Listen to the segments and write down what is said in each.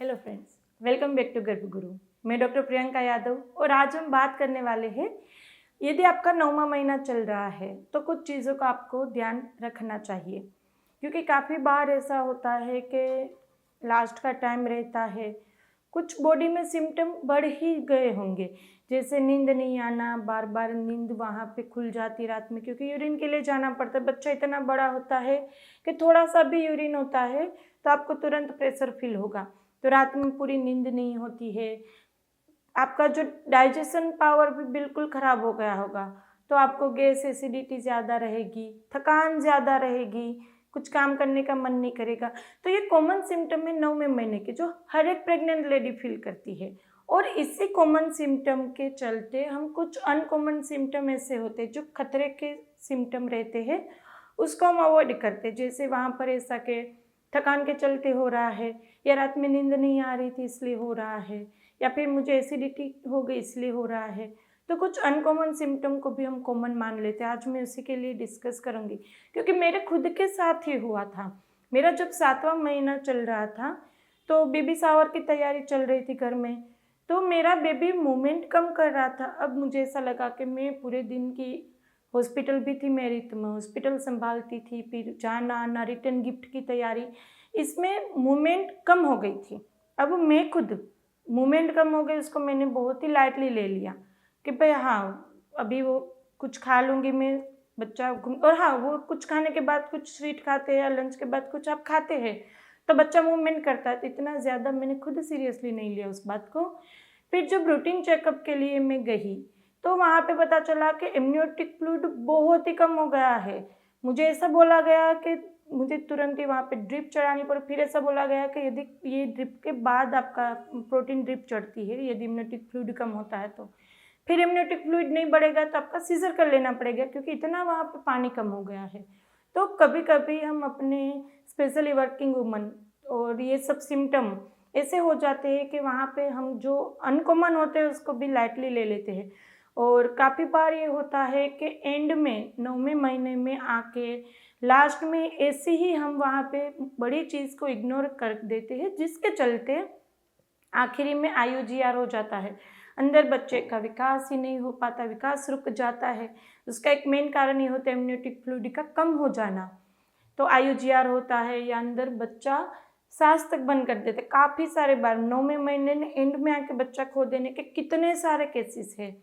Hello friends, welcome back to Garbhaguru. मैं doctor Priyanka Yadav और आज हम बात करने वाले हैं, यदि आपका 9वां महीना चल रहा है तो कुछ चीज़ों का आपको ध्यान रखना चाहिए, क्योंकि काफ़ी बार ऐसा होता है कि लास्ट का टाइम रहता है, कुछ बॉडी में सिम्टम बढ़ ही गए होंगे, जैसे नींद नहीं आना, बार बार नींद वहाँ पे खुल जाती रात में क्योंकि यूरिन के लिए जाना पड़ता है। बच्चा इतना बड़ा होता है कि थोड़ा सा भी यूरिन होता है तो आपको तुरंत प्रेशर फील होगा, तो रात में पूरी नींद नहीं होती है। आपका जो डाइजेशन पावर भी बिल्कुल ख़राब हो गया होगा, तो आपको गैस एसिडिटी ज़्यादा रहेगी, थकान ज़्यादा रहेगी, कुछ काम करने का मन नहीं करेगा। तो ये कॉमन सिम्टम है 9वें महीने के, जो हर एक प्रेग्नेंट लेडी फील करती है। और इसी कॉमन सिम्टम के चलते हम कुछ अनकॉमन सिम्टम ऐसे होते हैं जो खतरे के सिम्टम रहते हैं, उसको हम अवॉइड करते हैं। जैसे वहाँ पर ऐसा कि थकान के चलते हो रहा है, या रात में नींद नहीं आ रही थी इसलिए हो रहा है, या फिर मुझे एसिडिटी हो गई इसलिए हो रहा है। तो कुछ अनकॉमन सिम्टम को भी हम कॉमन मान लेते हैं। आज मैं उसी के लिए डिस्कस करूँगी, क्योंकि मेरे खुद के साथ ही हुआ था। मेरा जब 7वां महीना चल रहा था तो बेबी शावर की तैयारी चल रही थी घर में, तो मेरा बेबी मूवमेंट कम कर रहा था। अब मुझे ऐसा लगा कि मैं पूरे दिन की हॉस्पिटल भी थी मेरी, तो मैं हॉस्पिटल संभालती थी, फिर जाना आना, रिटर्न गिफ्ट की तैयारी, इसमें मूवमेंट कम हो गई थी। अब मैं खुद मूवमेंट कम हो गई, उसको मैंने बहुत ही लाइटली ले लिया कि भाई हाँ, अभी वो कुछ खा लूँगी मैं, बच्चा घूम, और हाँ, वो कुछ खाने के बाद कुछ स्वीट खाते हैं या लंच के बाद कुछ आप खाते हैं तो बच्चा मूवमेंट करता है। तो इतना ज़्यादा मैंने खुद सीरियसली नहीं लिया उस बात को। फिर जब रूटीन चेकअप के लिए मैं गई तो वहाँ पे पता चला कि एमनियोटिक फ्लूइड बहुत ही कम हो गया है। मुझे ऐसा बोला गया कि मुझे तुरंत ही वहाँ पे ड्रिप चढ़ानी पड़ी। फिर ऐसा बोला गया कि यदि ये ड्रिप के बाद आपका प्रोटीन ड्रिप चढ़ती है, यदि एमनियोटिक फ्लूइड कम होता है तो फिर एमनियोटिक फ्लूइड नहीं बढ़ेगा तो आपका सीजर कर लेना पड़ेगा, क्योंकि इतना वहाँ पे पानी कम हो गया है। तो कभी कभी हम अपने स्पेशली वर्किंग वुमन और ये सब सिम्टम ऐसे हो जाते हैं कि वहाँ पे हम जो अनकॉमन होते हैं उसको भी लाइटली ले लेते हैं। और काफ़ी बार ये होता है कि एंड में 9वें महीने में आके लास्ट में ऐसे ही हम वहाँ पे बड़ी चीज़ को इग्नोर कर देते हैं, जिसके चलते आखिरी में IUGR हो जाता है। अंदर बच्चे का विकास ही नहीं हो पाता, विकास रुक जाता है। उसका एक मेन कारण ये होता है एमनियोटिक फ्लूइड का कम हो जाना। तो IUGR होता है, या अंदर बच्चा सांस तक बंद कर देते। काफ़ी सारे बार 9वें महीने में एंड में आके बच्चा खो देने के कितने सारे केसेस हैं।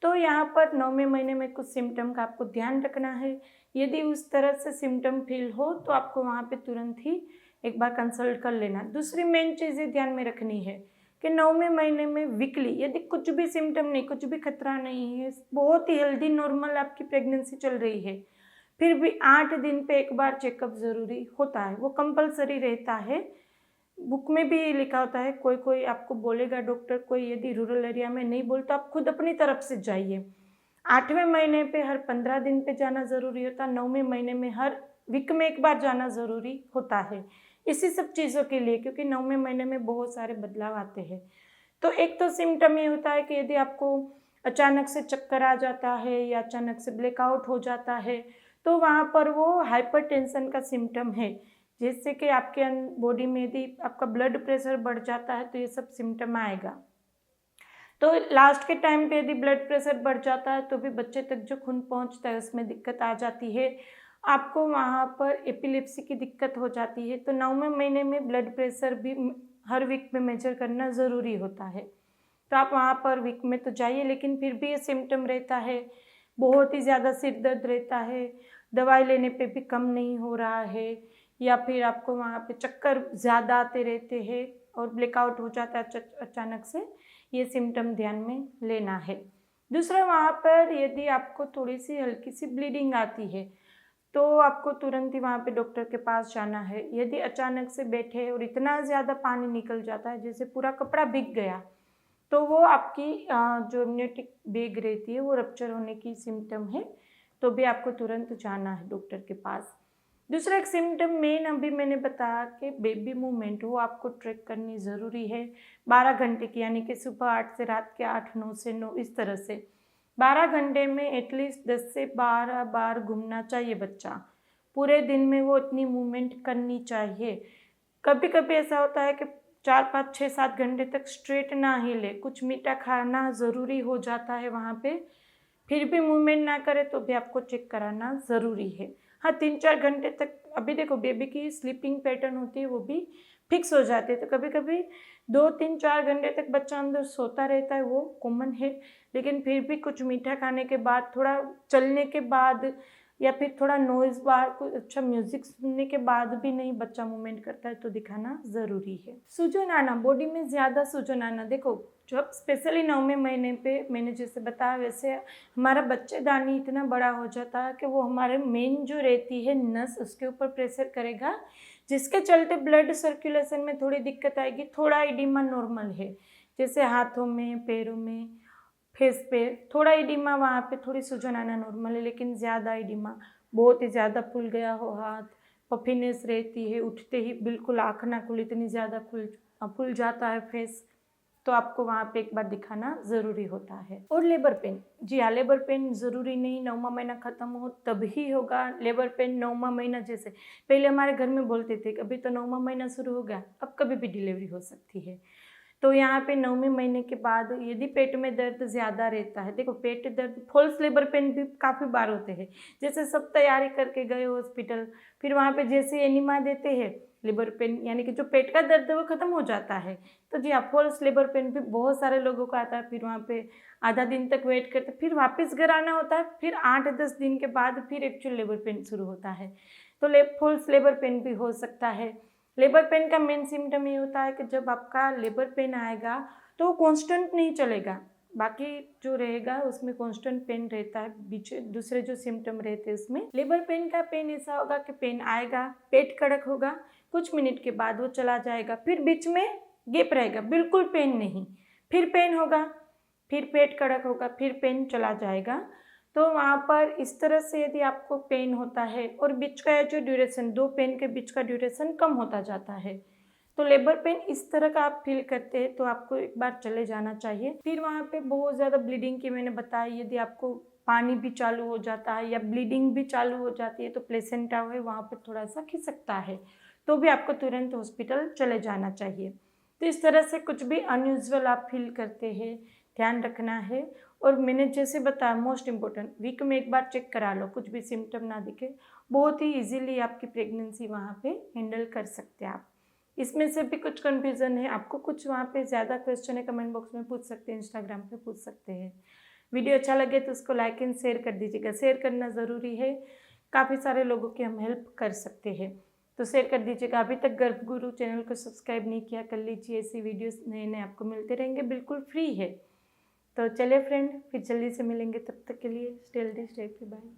तो यहाँ पर 9वें महीने में कुछ सिम्टम का आपको ध्यान रखना है। यदि उस तरह से सिम्टम फील हो तो आपको वहाँ पे तुरंत ही एक बार कंसल्ट कर लेना। दूसरी मेन चीज़ ये ध्यान में रखनी है कि 9वें महीने में वीकली यदि कुछ भी सिम्टम नहीं, कुछ भी खतरा नहीं है, बहुत ही हेल्दी नॉर्मल आपकी प्रेगनेंसी चल रही है, फिर भी 8 दिन पे एक बार चेकअप ज़रूरी होता है, वो कंपलसरी रहता है। बुक में भी लिखा होता है, कोई कोई आपको बोलेगा डॉक्टर, कोई यदि रूरल एरिया में नहीं बोलता, आप खुद अपनी तरफ से जाइए। 8वें महीने पे हर 15 दिन पे जाना ज़रूरी होता है, 9वें महीने में हर वीक में एक बार जाना ज़रूरी होता है, इसी सब चीज़ों के लिए, क्योंकि 9वें महीने में बहुत सारे बदलाव आते हैं। तो एक तो सिम्टम ये होता है कि यदि आपको अचानक से चक्कर आ जाता है या अचानक से ब्लैकआउट हो जाता है, तो वहाँ पर वो हाइपरटेंशन का सिम्टम है, जिससे कि आपके बॉडी में यदि आपका ब्लड प्रेशर बढ़ जाता है तो ये सब सिम्टम आएगा। तो लास्ट के टाइम पे यदि ब्लड प्रेशर बढ़ जाता है तो भी बच्चे तक जो खून पहुंचता है उसमें दिक्कत आ जाती है। आपको वहाँ पर एपिलेप्सी की दिक्कत हो जाती है। तो 9वें महीने में ब्लड प्रेशर भी हर वीक में मेजर करना ज़रूरी होता है। तो आप वहाँ पर वीक में तो जाइए, लेकिन फिर भी ये सिम्टम रहता है, बहुत ही ज़्यादा सिर दर्द रहता है, दवाई लेने पे भी कम नहीं हो रहा है, या फिर आपको वहाँ पे चक्कर ज़्यादा आते रहते हैं और ब्लैकआउट हो जाता है अचानक से, ये सिम्टम ध्यान में लेना है। दूसरा, वहाँ पर यदि आपको थोड़ी सी हल्की सी ब्लीडिंग आती है तो आपको तुरंत ही वहाँ पे डॉक्टर के पास जाना है। यदि अचानक से बैठे और इतना ज़्यादा पानी निकल जाता है जैसे पूरा कपड़ा भीग गया, तो वो आपकी जो एमनियोटिक बैग रहती है वो रप्चर होने की सिम्टम है, तो भी आपको तुरंत जाना है डॉक्टर के पास। दूसरा एक सिम्टम मेन अभी मैंने बताया कि बेबी मूवमेंट, वो आपको ट्रैक करनी ज़रूरी है 12 घंटे की, यानी कि सुबह 8 से रात के 8, 9 से 9, इस तरह से 12 घंटे में एटलीस्ट 10 से 12 बार घूमना चाहिए बच्चा। पूरे दिन में वो इतनी मूवमेंट करनी चाहिए। कभी कभी ऐसा होता है कि 4-5-6-7 घंटे तक स्ट्रेट ना हिले, कुछ मीठा खाना ज़रूरी हो जाता है वहाँ पे, फिर भी मूवमेंट ना करे तो भी आपको चेक कराना ज़रूरी है। हाँ, 3-4 घंटे तक, अभी देखो बेबी की स्लीपिंग पैटर्न होती है वो भी फिक्स हो जाती है, तो कभी कभी 2-3-4 घंटे तक बच्चा अंदर सोता रहता है, वो कॉमन है। लेकिन फिर भी कुछ मीठा खाने के बाद, थोड़ा चलने के बाद, या फिर थोड़ा नॉइज़ बाहर कोई अच्छा म्यूज़िक सुनने के बाद भी नहीं बच्चा मूवमेंट करता है तो दिखाना ज़रूरी है। सूजन आना, बॉडी में ज़्यादा सूजन आना, देखो जब स्पेशली 9वें महीने पे मैंने जैसे बताया वैसे हमारा बच्चेदानी इतना बड़ा हो जाता है कि वो हमारे मेन जो रहती है नस उसके ऊपर प्रेशर करेगा, जिसके चलते ब्लड सर्कुलेशन में थोड़ी दिक्कत आएगी। थोड़ा इडिमा नॉर्मल है, जैसे हाथों में, पैरों में, फेस पे थोड़ा इडिमा, वहाँ पे थोड़ी सूजन आना नॉर्मल है। लेकिन ज़्यादा इडिमा, बहुत ही ज़्यादा फूल गया हो हाथ, पफीनेस रहती है, उठते ही बिल्कुल आँख ना खुले, इतनी ज़्यादा फूल जाता है फेस, तो आपको वहाँ पे एक बार दिखाना ज़रूरी होता है। और लेबर पेन, जी हाँ, लेबर पेन ज़रूरी नहीं 9वां महीना ख़त्म हो तब ही होगा। लेबर पेन 9वां महीना, जैसे पहले हमारे घर में बोलते थे कि अभी तो 9वां महीना शुरू हो गया, अब कभी भी डिलीवरी हो सकती है। तो यहाँ पे 9वें महीने के बाद यदि पेट में दर्द ज़्यादा रहता है, देखो पेट दर्द, फॉल्स लेबर पेन भी काफ़ी बार होते हैं। जैसे सब तैयारी करके गए हॉस्पिटल, फिर वहाँ पे जैसे एनिमा देते हैं, लेबर पेन यानी कि जो पेट का दर्द है वो ख़त्म हो जाता है। तो जी हाँ, फॉल्स लेबर पेन भी बहुत सारे लोगों को आता है। फिर वहाँ पे आधा दिन तक वेट करते, फिर वापस घर आना होता है, फिर 8-10 दिन के बाद फिर एक्चुअल लेबर पेन शुरू होता है। तो फॉल्स लेबर पेन भी हो सकता है। लेबर पेन का मेन सिम्टम ये होता है कि जब आपका लेबर पेन आएगा तो वो कांस्टेंट नहीं चलेगा, बाकी जो रहेगा उसमें कांस्टेंट पेन रहता है। बीच दूसरे जो सिम्टम रहते हैं उसमें लेबर पेन का पेन ऐसा होगा कि पेन आएगा, पेट कड़क होगा, कुछ मिनट के बाद वो चला जाएगा, फिर बीच में गैप रहेगा, बिल्कुल पेन नहीं, फिर पेन होगा, फिर पेट कड़क होगा, फिर पेन चला जाएगा। तो वहाँ पर इस तरह से यदि आपको पेन होता है और बीच का जो ड्यूरेशन, 2 पेन के बीच का ड्यूरेशन कम होता जाता है, तो लेबर पेन इस तरह का आप फील करते हैं तो आपको एक बार चले जाना चाहिए। फिर वहाँ पे बहुत ज़्यादा ब्लीडिंग की मैंने बताई, यदि आपको पानी भी चालू हो जाता है या ब्लीडिंग भी चालू हो जाती है तो प्लेसेंटा है वहाँ पर थोड़ा सा खिसकता है, तो भी आपको तुरंत हॉस्पिटल चले जाना चाहिए। तो इस तरह से कुछ भी अनयूजुअल आप फील करते हैं, ध्यान रखना है। और मैंने जैसे बताया मोस्ट इम्पोर्टेंट, वीक में एक बार चेक करा लो, कुछ भी सिम्टम ना दिखे, बहुत ही इजीली आपकी प्रेगनेंसी वहाँ पे हैंडल कर सकते हैं आप। इसमें से भी कुछ कन्फ्यूज़न है, आपको कुछ वहाँ पे ज़्यादा क्वेश्चन है, कमेंट बॉक्स में पूछ सकते हैं, इंस्टाग्राम पे पूछ सकते हैं। वीडियो अच्छा लगे तो उसको लाइक एंड शेयर कर दीजिएगा, शेयर करना ज़रूरी है, काफ़ी सारे लोगों की हम हेल्प कर सकते हैं, तो शेयर कर दीजिएगा। अभी तक गर्भगुरु चैनल को सब्सक्राइब नहीं किया, कर लीजिए, ऐसी वीडियोस नए नए आपको मिलते रहेंगे, बिल्कुल फ्री है। तो चलिए फ्रेंड, फिर जल्दी से मिलेंगे, तब तक के लिए stay healthy, stay happy, bye.